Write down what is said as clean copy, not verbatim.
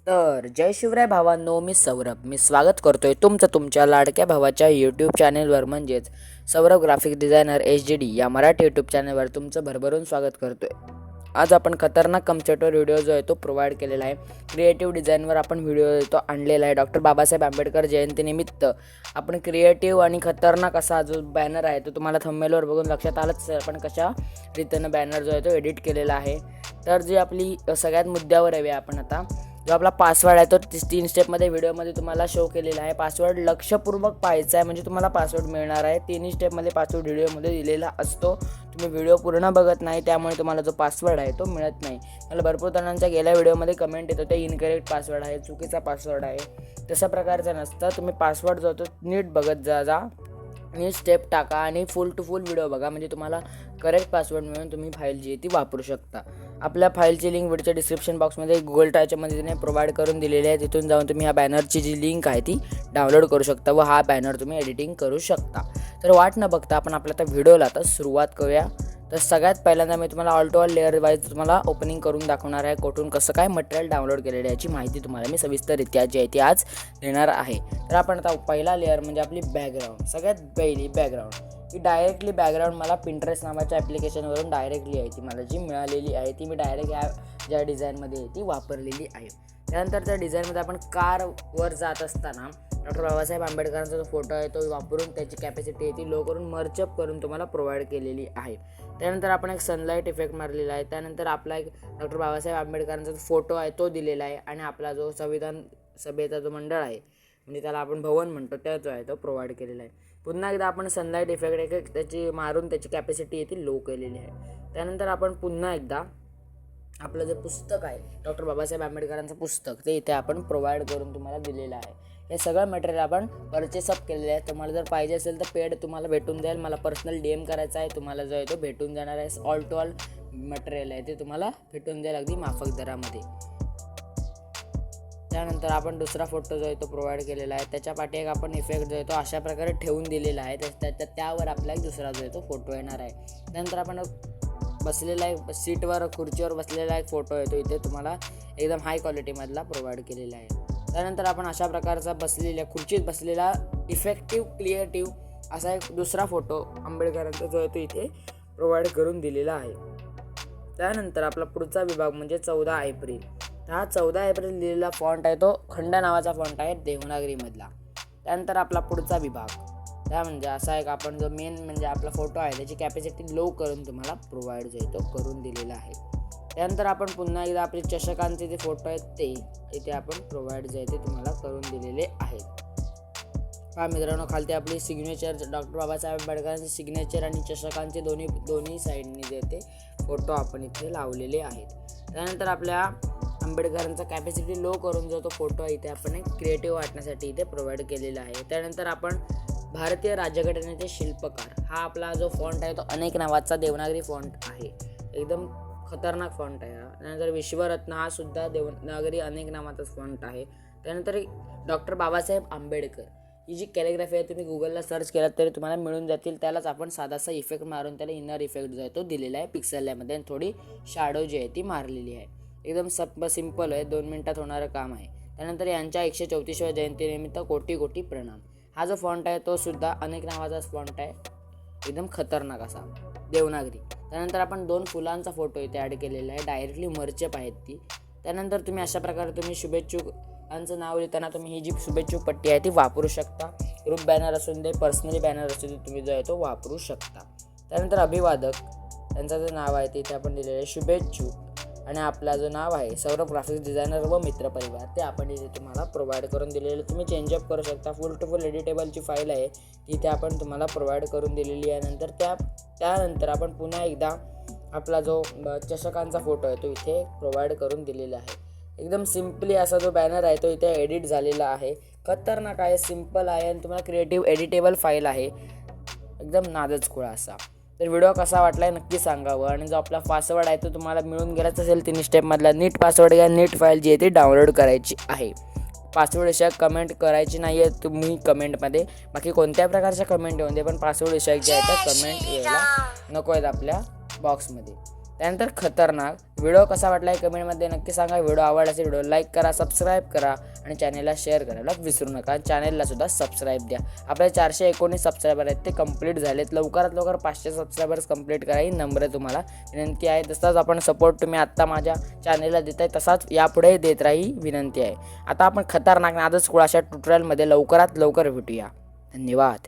तर जय शिवराय भावांनो, मी सौरभ. मी स्वागत करतोय तुमच्या लाडक्या भावाच्या यूट्यूब चॅनेलवर, म्हणजेच सौरभ ग्राफिक डिझायनर HD या मराठी यूट्यूब चॅनेलवर तुमचं भरभरून स्वागत करतोय. आज आपण खतरनाक कम्प्युटर व्हिडिओ जो आहे तो प्रोव्हाइड केलेला आहे. क्रिएटिव्ह डिझाईनवर आपण व्हिडिओ तो आणलेला आहे. डॉक्टर बाबासाहेब आंबेडकर जयंतीनिमित्त आपण क्रिएटिव्ह आणि खतरनाक असा जो बॅनर आहे तो तुम्हाला थंबनेलवर बघून लक्षात आलंच आपण कशा रीतीनं बॅनर जो आहे तो एडिट केलेला आहे. तर जी आपली सगळ्यात मुद्द्यावर आहे आपण आता जो आपला पासवर्ड आहे तो 3 स्टेपमध्ये व्हिडिओमध्ये तुम्हाला शो केलेला आहे. पासवर्ड लक्षपूर्वक पाहायचा आहे, म्हणजे तुम्हाला पासवर्ड मिळणार आहे. 3 स्टेपमध्ये पासवर्ड व्हिडिओमध्ये दिलेला असतो. तुम्ही व्हिडिओ पूर्ण बघत नाही, त्यामुळे तुम्हाला जो पासवर्ड आहे तो मिळत नाही. मला भरपूर जणांच्या गेल्या व्हिडिओमध्ये कमेंट येत होते इनकरेक्ट पासवर्ड आहे, चुकीचा पासवर्ड आहे. तशा प्रकारचं नसतं. तुम्ही पासवर्ड जो तो नीट बघत जा आणि स्टेप टाका आणि फुल टू फुल व्हिडिओ बघा, म्हणजे तुम्हाला करेक्ट पासवर्ड मिळून तुम्ही फाईल जी आहे ती वापरू शकता. आपल्या फाईलची लिंक व्हिडिओच्या डिस्क्रिप्शन बॉक्समध्ये गुगल ड्राईव्हच्या मदतीने प्रोव्हाइड करून दिलेली आहे. तिथून जाऊन तुम्ही ह्या बॅनरची जी लिंक आहे ती डाउनलोड करू शकता व हा बॅनर तुम्ही एडिटिंग करू शकता. तर वाट न बघता आपण आपल्या आता व्हिडिओला आता सुरुवात करूया. तर सगळ्यात पहिल्यांदा मी तुम्हाला all to all layer wise तुम्हाला ओपनिंग करून दाखवणार आहे. कुठून कसं काय मटेरियल डाउनलोड केलेलं आहे याची माहिती तुम्हाला मी सविस्तररित्या जी आहे ती आज देणार आहे. तर आपण आता पहिला लेअर म्हणजे आपली बॅकग्राऊंड. सगळ्यात पहिली बॅकग्राऊंड ही डायरेक्टली बॅकग्राऊंड मला पिंटरेस्ट नावाच्या ॲप्लिकेशनवरून डायरेक्टली आहे ती मला जी मिळालेली आहे ती मी डायरेक्ट या ज्या डिझाईनमध्ये ती वापरलेली आहे. त्यानंतर त्या डिझाईनमध्ये आपण कारवर जात असताना डॉक्टर बाबासाहेब आंबेडकरांचा जो फोटो आहे तो वापरून त्याची कॅपॅसिटी आहे ती लो करून मर्चअप करून तुम्हाला प्रोव्हाइड केलेली आहे. त्यानंतर आपण एक सनलाईट इफेक्ट मारलेला आहे. त्यानंतर आपला एक डॉक्टर बाबासाहेब आंबेडकरांचा जो फोटो आहे तो दिलेला आहे आणि आपला जो संविधान सभेचा जो मंडळ आहे, म्हणजे त्याला आपण भवन म्हणतो, त्या जो आहे तो प्रोव्हाइड केलेला आहे. पुन्हा एकदा आपण सनलाईट इफेक्ट एक त्याची मारून त्याची कॅपॅसिटी आहे ती लो केलेली आहे. त्यानंतर आपण पुन्हा एकदा आपलं जे पुस्तक आहे डॉक्टर बाबासाहेब आंबेडकरांचं पुस्तक ते इथे आपण प्रोव्हाइड करून तुम्हाला दिलेलं आहे. हे सगळं मटेरियल आपण परचेस अप केलेलं आहे. तुम्हाला जर पाहिजे असेल तर पेड तुम्हाला भेटून जाईल. मला पर्सनल DM करायचा आहे, तुम्हाला जो आहे तो भेटून जाणार आहे. ऑल टू ऑल मटेरियल आहे ते तुम्हाला भेटून जाईल अगदी माफक दरामध्ये. त्यानंतर आपण दुसरा फोटो जो आहे तो प्रोव्हाइड केलेला आहे. त्याच्या पाठी एक आपण इफेक्ट जो आहे तो अशा प्रकारे ठेवून दिलेला आहे. त्यावर आपला एक दुसरा जो आहे तो फोटो येणार आहे. त्यानंतर आपण बसलेला एक सीटवर खुर्चीवर बसलेला एक फोटो आहे तो इथे तुम्हाला एकदम हाय क्वालिटीमधला प्रोव्हाइड केलेला आहे. त्यानंतर आपण अशा प्रकारचा खुर्चीत बसलेला इफेक्टिव्ह क्रिएटिव्ह असा एक दुसरा फोटो आंबेडकरांचा जो आहे तो इथे प्रोव्हाइड करून दिलेला आहे. त्यानंतर आपला पुढचा विभाग म्हणजे 14 एप्रिल. हा 14 एप्रिल लिहिलेला फॉन्ट आहे तो खंड नावाचा फॉन्ट आहे देवनागरीमधला. त्यानंतर आपला पुढचा विभाग त्या म्हणजे असा एक आपण जो मेन म्हणजे आपला फोटो आहे त्याची कॅपॅसिटी लो करून तुम्हाला प्रोव्हाइड जो आहे तो करून दिलेला आहे. त्यानंतर आपण पुन्हा एकदा आपले चषकांचे जे फोटो आहेत ते इथे आपण प्रोव्हाइड जे आहे ते तुम्हाला करून दिलेले आहेत. हा मित्रांनो, खालती आपली सिग्नेचर डॉक्टर बाबासाहेब आंबेडकरांचे सिग्नेचर आणि चषकांचे दोन्ही साईडनी जे ते फोटो आपण इथे लावलेले आहेत. त्यानंतर आपल्या आंबेडकरांचा कॅपॅसिटी लो करून जो तो फोटो आहे इथे आपण एक क्रिएटिव्ह वाटण्यासाठी इथे प्रोव्हाइड केलेला आहे. त्यानंतर आपण भारतीय राज्यघटनेचे शिल्पकार हा आपला जो फॉन्ट आहे तो अनेक नावाचा देवनागरी फॉन्ट आहे. एकदम खतरनाक फॉन्ट आहे हा. त्यानंतर विश्वरत्न हा सुद्धा देवनागरी अनेक नावाचाच फॉन्ट आहे. त्यानंतर डॉक्टर बाबासाहेब आंबेडकर ही जी कॅलिग्राफी आहे तुम्ही गुगलला सर्च केलात तरी तुम्हाला मिळून जातील. त्यालाच आपण साधासा इफेक्ट मारून त्याला इनर इफेक्ट जो आहे तो दिलेला आहे पिक्सेलमध्ये आणि थोडी शॅडो जी आहे ती मारलेली आहे. एकदम सिंपल आहे, 2 मिनिटात होणारं काम आहे. त्यानंतर यांच्या 134व्या जयंतीनिमित्त कोटी कोटी प्रणाम. हा जो फॉन्ट आहे तो सुद्धा अनेक नावाचाच फॉन्ट आहे, एकदम खतरनाक असा देवनागरी. त्यानंतर आपण 2 फुलांचा फोटो इथे ॲड केलेला आहे, डायरेक्टली मर्चअप आहेत ती. त्यानंतर तुम्ही अशा प्रकारे तुम्ही शुभेच्छुकांचं नाव लिहिताना तुम्ही ही जी शुभेच्छुक पट्टी आहे ती वापरू शकता. ग्रुप बॅनर असून दे, पर्सनली बॅनर असून दे, तुम्ही जो आहे तो वापरू शकता. त्यानंतर अभिवादक त्यांचं जे नाव आहे ते इथे आपण दिलेलं आहे शुभेच्छुक आणि आपला जो नाव आहे सौरभ ग्राफिक्स डिझायनर व मित्रपरिवार ते आपण इथे तुम्हाला प्रोव्हाइड करून दिलेलं तुम्ही चेंजअप करू शकता. फुल टू फुल एडिटेबलची फाईल आहे ती इथे आपण तुम्हाला प्रोव्हाइड करून दिलेली आहे. नंतर त्यानंतर आपण पुन्हा एकदा आपला जो चषकांचा फोटो आहे तो इथे प्रोव्हाइड करून दिलेला आहे. एकदम सिम्पली असा जो बॅनर आहे तो इथे एडिट झालेला आहे. खतरनाक आहे, सिम्पल आहे आणि तुम्हाला क्रिएटिव्ह एडिटेबल फाईल आहे, एकदम नादच खुळा असा. तर व्हिडिओ कसा वाटला आहे नक्की सांगावं. आणि जो आपला पासवर्ड आहे तो तुम्हाला मिळून गेलाच असेल 3 स्टेपमधला. नीट पासवर्ड घ्या, नीट फाईल जी आहे ती डाउनलोड करायची आहे. पासवर्डविषयक कमेंट करायची नाही आहे तुम्ही कमेंटमध्ये. बाकी कोणत्या प्रकारच्या कमेंट येऊन दे पण पासवर्डविषयक जे आहे त्या कमेंट यायला नको आहेत आपल्या बॉक्समध्ये. त्यानंतर खतरनाक व्हिडिओ कसा वाटला आहे कमेंटमध्ये नक्की सांगा. व्हिडिओ आवडला असेल व्हिडिओ लाईक करा, सबस्क्राईब करा आणि चॅनेलला शेअर करायला विसरू नका. चॅनेलला सुद्धा सबस्क्राईब द्या. आपले 419 सबस्क्रायबर आहेत ते कंप्लीट झालेत. लवकरात लवकर 500 सबस्क्रायबर्स कंप्लीट करा ही नम्र तुम्हाला विनंती आहे. तसाच आपण सपोर्ट तुम्ही आत्ता माझ्या चॅनेलला देताय तसाच यापुढे देत राही विनंती आहे. आता आपण खतरनाक नादच कुळाशा ट्युटोरियलमध्ये लवकरात लवकर भेटूया. धन्यवाद.